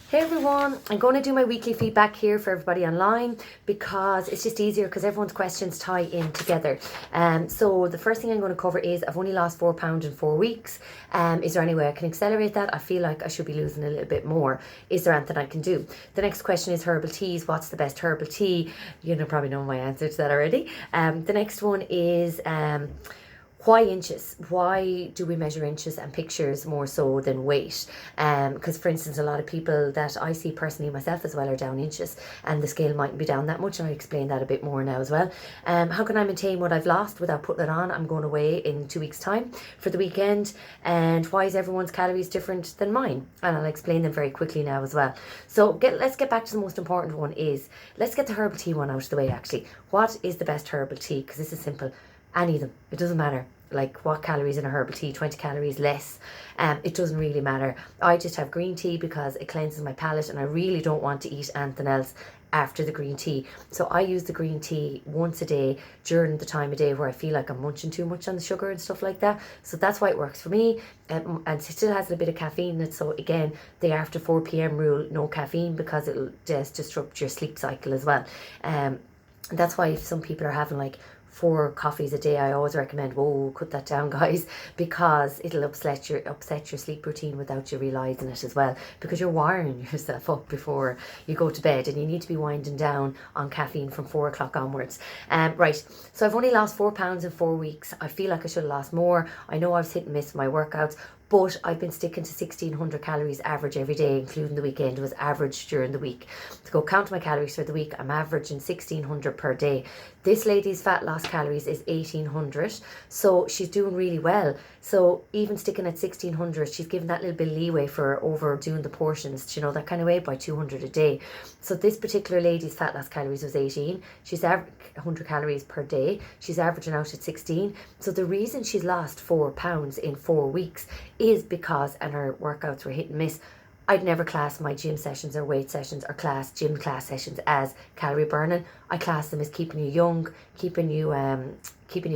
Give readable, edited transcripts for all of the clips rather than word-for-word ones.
Hey everyone, I'm going to do my weekly feedback here for everybody online because it's just easier because everyone's questions tie in together. So the first thing I'm going to cover is I've only lost £4 in 4 weeks. Is there any way I can accelerate that? I feel like I should be losing a little bit more. Is there anything I can do? The next question is herbal teas. What's the best herbal tea? Probably know my answer to that already. The next one is why inches? Why do we measure inches and pictures more so than weight? Because for instance, a lot of people that I see personally myself as well are down inches and the scale mightn't be down that much, and I'll explain that a bit more now as well. How can I maintain what I've lost without putting it on? I'm going away in 2 weeks time for the weekend, and why is everyone's calories different than mine? And I'll explain them very quickly now as well. So let's get back to the most important one. Let's get the herbal tea one out of the way actually. What is the best herbal tea? Because this is simple. Any of them, it doesn't matter. Like what calories in a herbal tea, 20 calories less, it doesn't really matter. I just have green tea because it cleanses my palate and I really don't want to eat anything else after the green tea. So I use the green tea once a day during the time of day where I feel like I'm munching too much on the sugar and stuff like that. So that's why it works for me, and it still has a bit of caffeine in it. So again, the after 4 p.m. rule, no caffeine, because it'll just disrupt your sleep cycle as well. That's why if some people are having like 4 coffees a day, I always recommend, whoa, cut that down guys, because it'll upset your sleep routine without you realising it as well, because you're wiring yourself up before you go to bed and you need to be winding down on caffeine from 4 o'clock onwards. Right, so I've only lost £4 in 4 weeks. I feel like I should have lost more. I know I was hit and miss my workouts, but I've been sticking to 1600 calories average every day, including the weekend. It was average during the week. To go count my calories for the week, I'm averaging 1600 per day. This lady's fat loss calories is 1800, so she's doing really well. So even sticking at 1600, she's given that little bit of leeway for overdoing the portions, that kind of way, by 200 a day. So this particular lady's fat loss calories was 18. She's averaging 100 calories per day. She's averaging out at 16. So the reason she's lost £4 in 4 weeks is because, and her workouts were hit and miss, I'd never class my gym sessions or weight sessions or gym class sessions as calorie burning. I class them as keeping you young, keeping you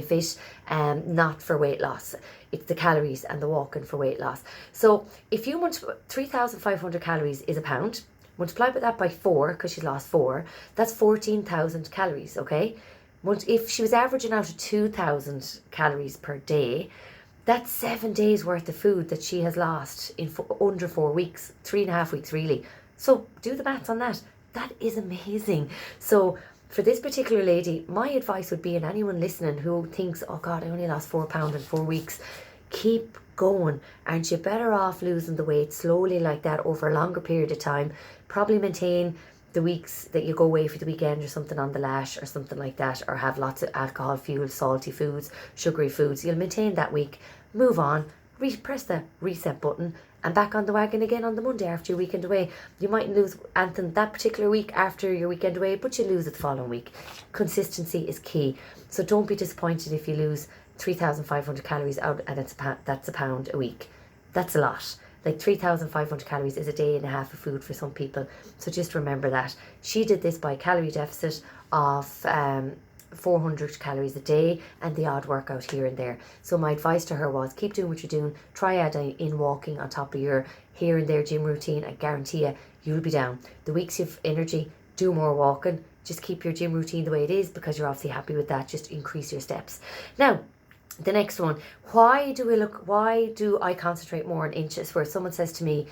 fit, not for weight loss. It's the calories and the walking for weight loss. So if you want 3,500 calories is a pound, multiply that by 4, because she lost 4, that's 14,000 calories, okay? If she was averaging out at 2,000 calories per day, that's 7 days worth of food that she has lost in under 4 weeks, 3.5 weeks really. So do the maths on that. That is amazing. So for this particular lady, my advice would be, and anyone listening who thinks, oh God, I only lost £4 in 4 weeks, keep going. Aren't you better off losing the weight slowly like that over a longer period of time? Probably maintain the weeks that you go away for the weekend or something on the lash or something like that, or have lots of alcohol fueled, salty foods, sugary foods. You'll maintain that week, move on, press the reset button, and back on the wagon again on the Monday after your weekend away. You mightn't lose anything that particular week after your weekend away, but you lose it the following week. Consistency is key. So don't be disappointed if you lose 3,500 calories out, and that's a pound a week. That's a lot. Like 3,500 calories is a day and a half of food for some people. So just remember that. She did this by a calorie deficit of 400 calories a day and the odd workout here and there. So my advice to her was, keep doing what you're doing. Try adding in walking on top of your here and there gym routine. I guarantee you'll be down. The weeks you've energy, do more walking. Just keep your gym routine the way it is, because you're obviously happy with that. Just increase your steps. Now, the next one, why do I concentrate more on inches? Where someone says to me,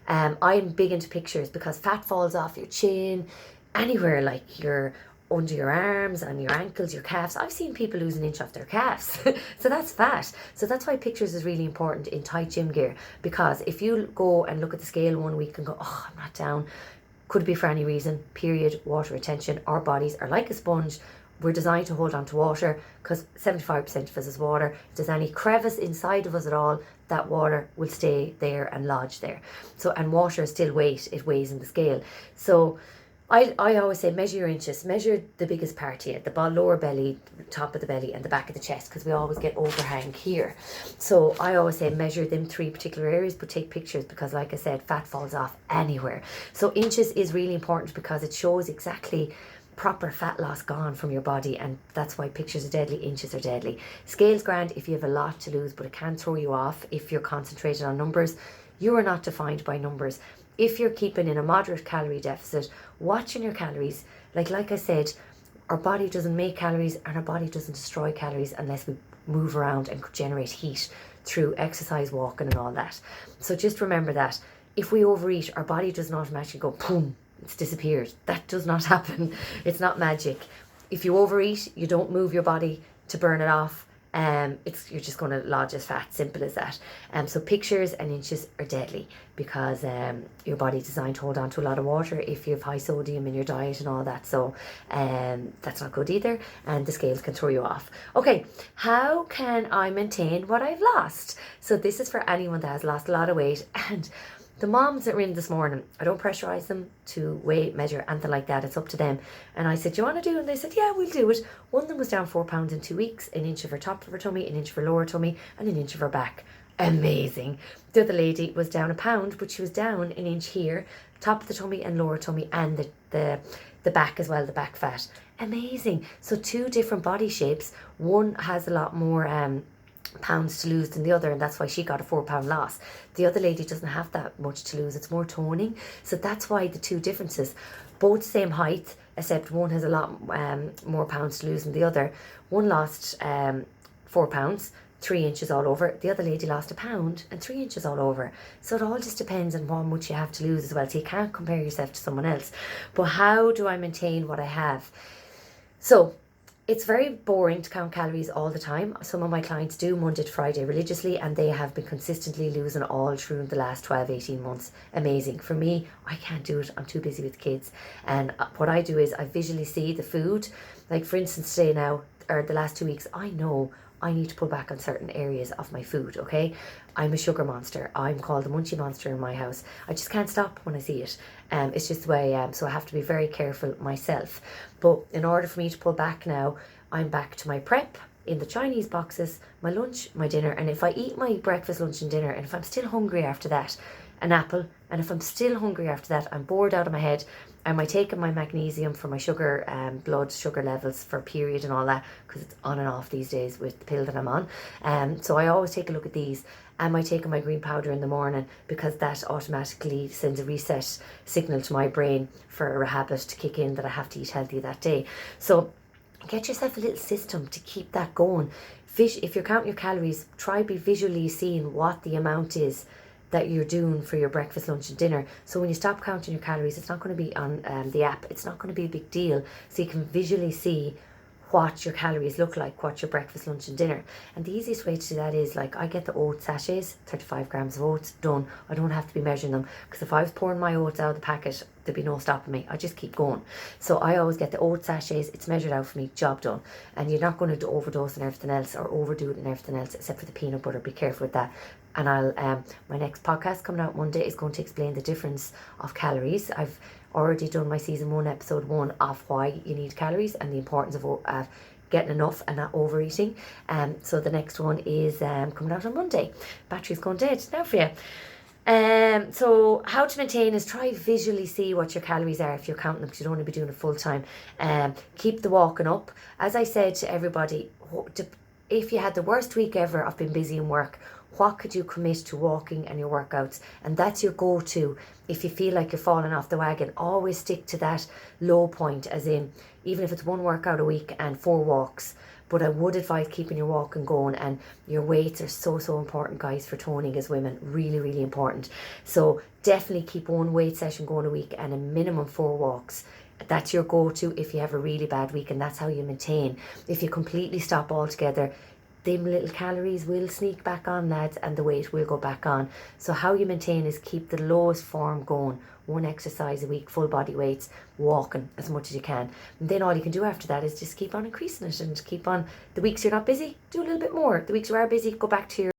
I'm big into pictures because fat falls off your chin, anywhere, like your under your arms and your ankles, your calves. I've seen people lose an inch off their calves. So that's fat. So that's why pictures is really important in tight gym gear, because if you go and look at the scale one week and go, oh, I'm not down, could be for any reason, period, water retention. Our bodies are like a sponge. We're designed to hold on to water because 75% of us is water. If there's any crevice inside of us at all, that water will stay there and lodge there. So, and water is still weight, it weighs in the scale. So I always say measure your inches, measure the biggest part here, the lower belly, top of the belly and the back of the chest, because we always get overhang here. So I always say measure them 3 particular areas, but take pictures, because like I said, fat falls off anywhere. So inches is really important because it shows exactly proper fat loss gone from your body, and that's why pictures are deadly, inches are deadly. Scale's grand if you have a lot to lose, but it can throw you off if you're concentrated on numbers. You are not defined by numbers. if you're keeping in a moderate calorie deficit, watching your calories, like I said, our body doesn't make calories and our body doesn't destroy calories unless we move around and generate heat through exercise, walking and all that. So just remember that if we overeat, our body doesn't automatically go boom, it's disappeared. That does not happen. It's not magic. If you overeat, you don't move your body to burn it off. You're just going to lodge as fat, simple as that. So pictures and inches are deadly because your body's designed to hold on to a lot of water if you have high sodium in your diet and all that. So that's not good either, and the scales can throw you off. Okay, how can I maintain what I've lost? So this is for anyone that has lost a lot of weight. And the moms that were in this morning, I don't pressurize them to weigh, measure, anything like that. It's up to them. And I said, do you want to do it? And they said, yeah, we'll do it. One of them was down 4 pounds in 2 weeks, an inch of her top of her tummy, an inch of her lower tummy, and an inch of her back. Amazing. The other lady was down 1 pound, but she was down an inch here, top of the tummy and lower tummy, and the back as well, the back fat. Amazing. So 2 different body shapes. One has a lot more pounds to lose than the other, and that's why she got a 4 pound loss. The other lady doesn't have that much to lose. It's more toning. So that's why the 2 differences. Both same height, except one has a lot more pounds to lose than the other. One lost 4 pounds, 3 inches all over. The other lady lost 1 pound and 3 inches all over. So it all just depends on how much you have to lose as well. So you can't compare yourself to someone else. But how do I maintain what I have? So it's very boring to count calories all the time. Some of my clients do Monday to Friday religiously, and they have been consistently losing all through the last 12, 18 months. Amazing. For me, I can't do it. I'm too busy with kids. And what I do is I visually see the food. Like for instance, today now, or the last 2 weeks, I know I need to pull back on certain areas of my food, okay? I'm a sugar monster. I'm called the munchie monster in my house. I just can't stop when I see it. It's just the way I am. So I have to be very careful myself. But in order for me to pull back now, I'm back to my prep in the Chinese boxes, my lunch, my dinner. And if I eat my breakfast, lunch and dinner, and if I'm still hungry after that, an apple. And if I'm still hungry after that, I'm bored out of my head, am I taking my magnesium for my sugar, blood sugar levels for period and all that, because it's on and off these days with the pill that I'm on. So I always take a look at these. Am I taking my green powder in the morning, because that automatically sends a reset signal to my brain for a habit to kick in that I have to eat healthy that day. So get yourself a little system to keep that going. If you're counting your calories, try be visually seeing what the amount is that you're doing for your breakfast, lunch and dinner. So when you stop counting your calories, it's not going to be on the app. It's not going to be a big deal. So you can visually see what your calories look like, what your breakfast, lunch and dinner. And the easiest way to do that is, like, I get the oat sachets, 35 grams of oats, done. I don't have to be measuring them, because if I was pouring my oats out of the packet, there'd be no stopping me. I just keep going. So I always get the oat sachets, it's measured out for me, job done. And you're not going to overdose on everything else or overdo it and everything else, except for the peanut butter. Be careful with that. And I'll my next podcast coming out Monday is going to explain the difference of calories. I've already done my season 1 episode 1 of why you need calories and the importance of getting enough and not overeating. So the next one is coming out on Monday. Battery's gone dead now for you. So how to maintain is try visually see what your calories are if you're counting them, because you don't want to be doing it full time. Keep the walking up. As I said to everybody, if you had the worst week ever of being busy in work, what could you commit to walking and your workouts? And that's your go-to. If you feel like you're falling off the wagon, always stick to that low point, as in, even if it's 1 workout a week and 4 walks. But I would advise keeping your walking going, and your weights are so important, guys, for toning as women. Really, really important. So definitely keep 1 weight session going a week and a minimum 4 walks. That's your go-to if you have a really bad week, and that's how you maintain. If you completely stop altogether, them little calories will sneak back on, lads, and the weight will go back on. So how you maintain is keep the lowest form going. 1 exercise a week, full body weights, walking as much as you can. And then all you can do after that is just keep on increasing it, and keep on. The weeks you're not busy, do a little bit more. The weeks you are busy, go back to your